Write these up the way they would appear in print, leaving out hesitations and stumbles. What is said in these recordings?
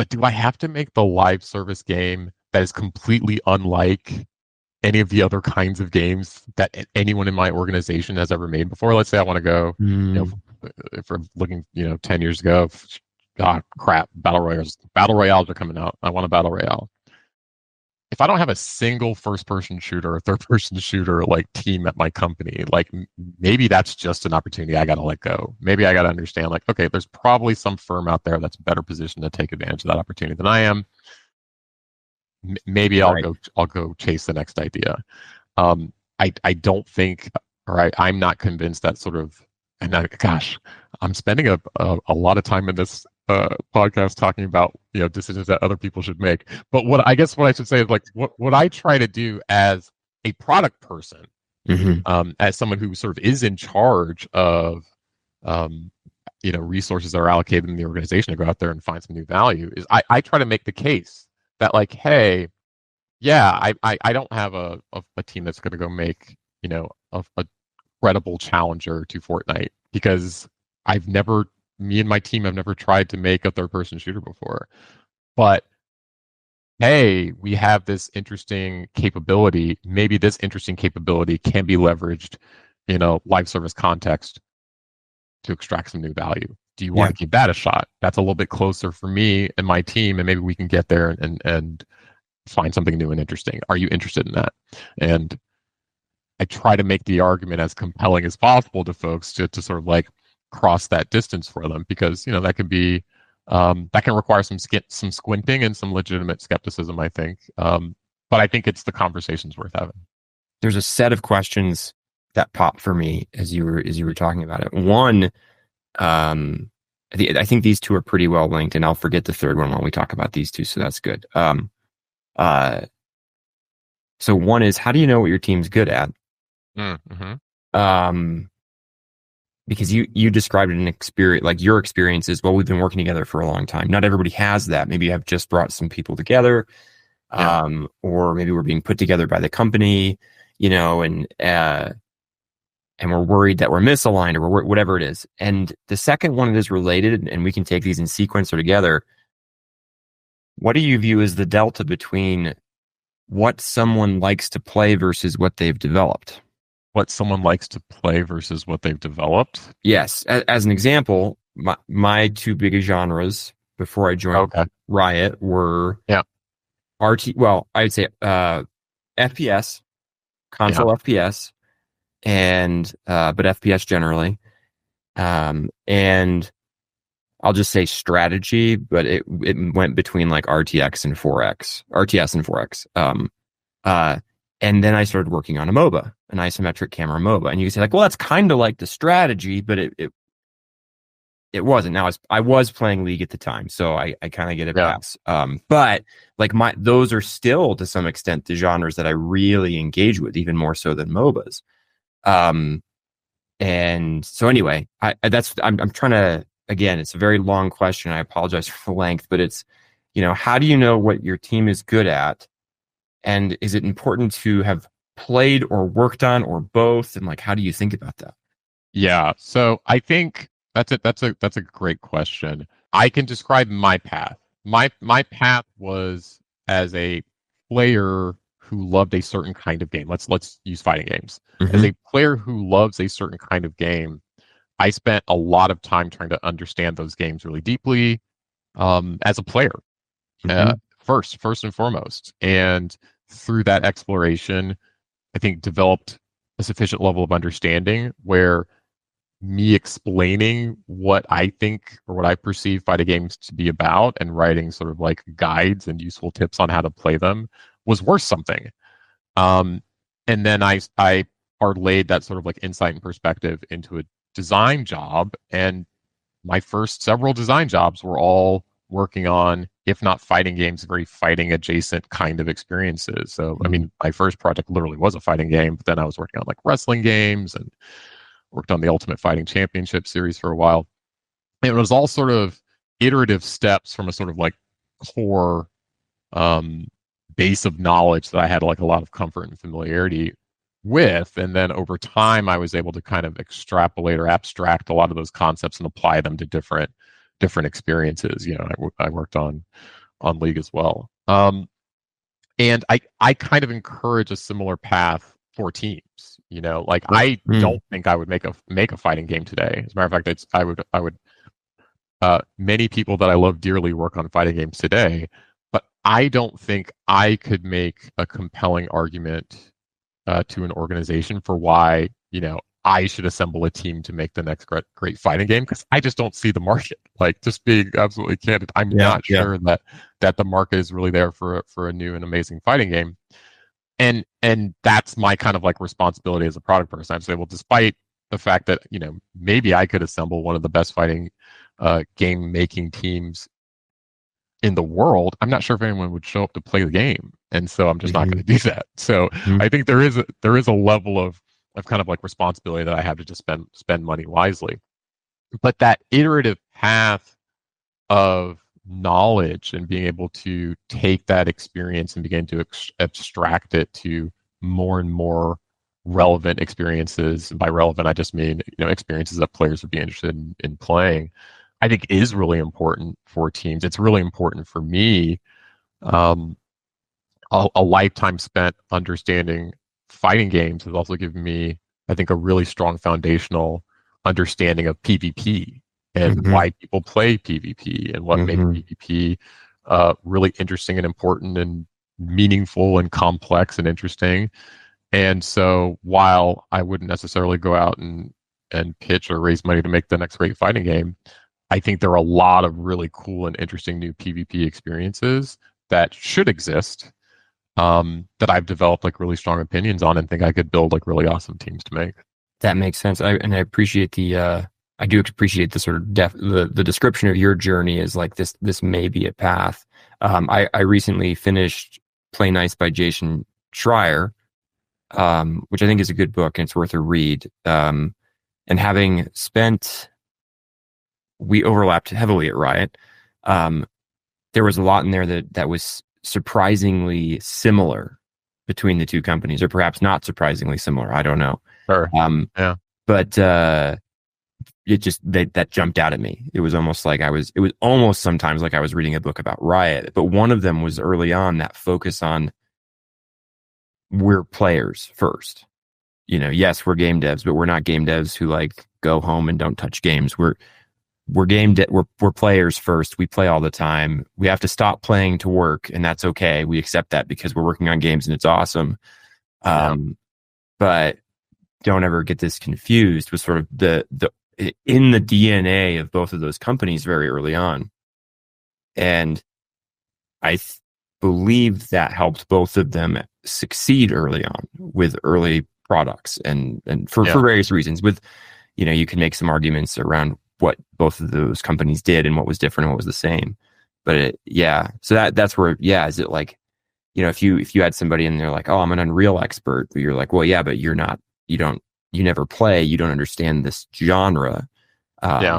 but do I have to make the live service game that is completely unlike any of the other kinds of games that anyone in my organization has ever made before? Let's say I want to go, Mm. if we're looking, 10 years ago, crap, battle royales are coming out. I want a battle royale. If I don't have a single first-person shooter or third-person shooter like team at my company, like maybe that's just an opportunity I got to let go. Maybe I got to understand, like, okay, there's probably some firm out there that's better positioned to take advantage of that opportunity than I am. Maybe I'll go chase the next idea. I don't think, I'm not convinced that sort of, gosh, I'm spending a lot of time in this podcast talking about decisions that other people should make. But what I should say is, like, what I try to do as a product person, as someone who sort of is in charge of resources that are allocated in the organization to go out there and find some new value, is I try to make the case that, like, hey, yeah, I don't have a team that's going to go make a credible challenger to Fortnite, because me and my team have never tried to make a third-person shooter before. But hey, we have this interesting capability. Maybe this interesting capability can be leveraged in a live service context to extract some new value. Do you want to give that a shot? That's a little bit closer for me and my team, and maybe we can get there and find something new and interesting. Are you interested in that? And I try to make the argument as compelling as possible to folks to sort of like cross that distance for them, because that can be that can require some squinting and some legitimate skepticism, I think. But I think it's the conversation's worth having. There's a set of questions that popped for me as you were talking about it. One, I think these two are pretty well linked, and I'll forget the third one when we talk about these two, so that's good. So one is, how do you know what your team's good at? Because you described an experience, like your experience is, well, we've been working together for a long time. Not everybody has that. Maybe I've just brought some people together, or maybe we're being put together by the company, and we're worried that we're misaligned, or whatever it is. And the second one is related, and we can take these in sequence or together. What do you view as the delta between what someone likes to play versus what they've developed? What someone likes to play versus what they've developed? Yes. As an example, my two big genres before I joined Riot were I'd say FPS, console FPS, and but FPS generally. And I'll just say strategy, but it went between like RTS and 4X. And then I started working on a MOBA, an isometric camera MOBA. And you can say, like, well, that's kind of like the strategy, but it wasn't. Now I was playing League at the time, so I kind of get a pass. But like those are still to some extent the genres that I really engage with, even more so than MOBAs. And so anyway, I'm trying to, again, it's a very long question. I apologize for the length, but it's, how do you know what your team is good at? And is it important to have played or worked on or both? And like, how do you think about that? Yeah. So I think that's a great question. I can describe my path. My path was as a player who loved a certain kind of game. Let's use fighting games. As a player who loves a certain kind of game, I spent a lot of time trying to understand those games really deeply, as a player, first and foremost. And through that exploration, I think developed a sufficient level of understanding where me explaining what I think or what I perceive fighting games to be about and writing sort of like guides and useful tips on how to play them was worth something. And then I parlayed that sort of like insight and perspective into a design job, and my first several design jobs were all working on, if not fighting games, very fighting adjacent kind of experiences. So, I mean, my first project literally was a fighting game, but then I was working on like wrestling games and worked on the Ultimate Fighting Championship series for a while. And it was all sort of iterative steps from a sort of like core base of knowledge that I had like a lot of comfort and familiarity with. And then over time, I was able to kind of extrapolate or abstract a lot of those concepts and apply them to different different experiences. I worked on League as well. And I kind of encourage a similar path for teams. Like I Mm. don't think I would make a fighting game today. As a matter of fact, I would many people that I love dearly work on fighting games today, but I don't think I could make a compelling argument to an organization for why I should assemble a team to make the next great fighting game, because I just don't see the market. Like, just being absolutely candid, I'm Yeah, not yeah. sure that the market is really there for a new and amazing fighting game. And that's my kind of like responsibility as a product person. I'd say, well, despite the fact that maybe I could assemble one of the best fighting game making teams in the world, I'm not sure if anyone would show up to play the game, and so I'm just not Hmm. going to do that. So Hmm. I think there is a level of kind of like responsibility that I have to just spend money wisely. But that iterative path of knowledge and being able to take that experience and begin to abstract it to more and more relevant experiences. And by relevant, I just mean experiences that players would be interested in playing. I think is really important for teams. It's really important for me. Um, a lifetime spent understanding fighting games has also given me, I think, a really strong foundational understanding of PvP and Hmm. why people play PvP and what makes Hmm. PvP really interesting and important and meaningful and complex and interesting. And so, while I wouldn't necessarily go out and pitch or raise money to make the next great fighting game, I think there are a lot of really cool and interesting new PvP experiences that should exist, that I've developed like really strong opinions on and think I could build like really awesome teams to make. That makes sense. I appreciate I do appreciate the sort of the description of your journey as like this may be a path. I recently finished Play Nice by Jason Schreier, which I think is a good book and it's worth a read. And having spent, we overlapped heavily at Riot. Um, there was a lot in there that was surprisingly similar between the two companies, or perhaps not surprisingly similar. I don't know. Sure. Um, Yeah. but it just that jumped out at me. It was almost like it was almost sometimes like I was reading a book about Riot. But one of them was early on that focus on we're players first. Yes, we're game devs, but we're not game devs who like go home and don't touch games. We're players first. We play all the time. We have to stop playing to work, and that's okay. We accept that because we're working on games and it's awesome. Yeah. But don't ever get this confused with sort of the in the DNA of both of those companies very early on. And I believe that helped both of them succeed early on with early products and for Yeah. various reasons. With you can make some arguments around what both of those companies did and what was different and what was the same. But so that's where is it like if you had somebody and they're like, oh, I'm an Unreal expert, but you're like, well, yeah, but you never play, you don't understand this genre. Yeah.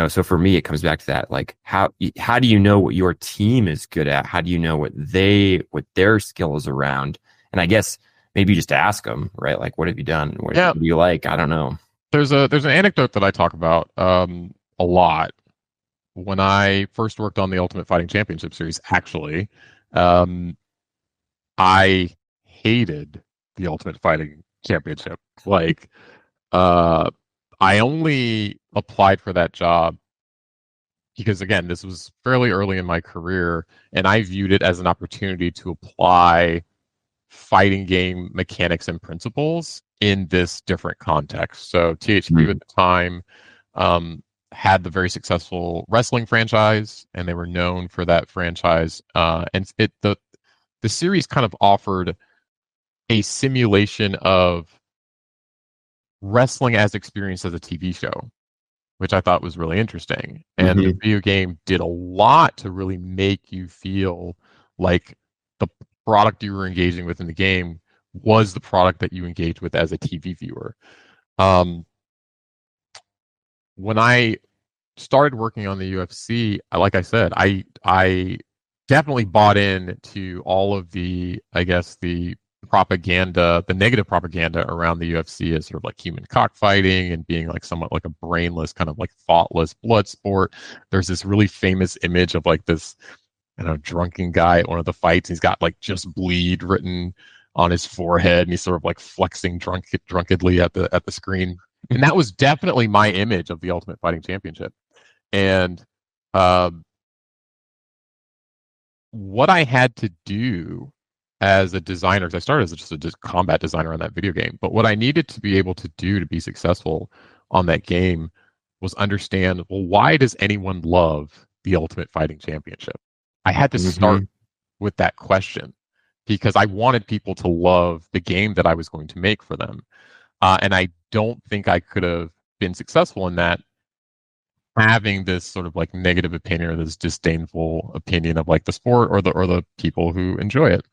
So for me, it comes back to that, like how do you know what your team is good at? How do you know what their skill is around? And I guess maybe just ask them, right? Like, what have you done? What Yeah. do you like? I don't know. There's an anecdote that I talk about a lot. When I first worked on the Ultimate Fighting Championship series, actually, um, I hated the Ultimate Fighting Championship. Like, uh, I only applied for that job because, again, this was fairly early in my career, and I viewed it as an opportunity to apply fighting game mechanics and principles in this different context. So THQ at Mhm. the time had the very successful wrestling franchise, and they were known for that franchise. And the series kind of offered a simulation of wrestling as experienced as a TV show, which I thought was really interesting. And the Mhm. video game did a lot to really make you feel like the product you were engaging with in the game was the product that you engaged with as a TV viewer. Um, when I started working on the UFC, like I said, I definitely bought in to all of the, I guess, the propaganda, the negative propaganda around the UFC as sort of like human cockfighting and being like somewhat like a brainless, kind of like thoughtless blood sport. There's this really famous image of like this, drunken guy at one of the fights. He's got like "just bleed" written on his forehead, and he's sort of like flexing drunkenly at the screen. And that was definitely my image of the Ultimate Fighting Championship. And um, what I had to do as a designer, because I started as just a combat designer on that video game, but what I needed to be able to do to be successful on that game was understand, well, why does anyone love the Ultimate Fighting Championship? I had to Mm-hmm. start with that question because I wanted people to love the game that I was going to make for them. And I don't think I could have been successful in that having this sort of like negative opinion or this disdainful opinion of like the sport or the people who enjoy it.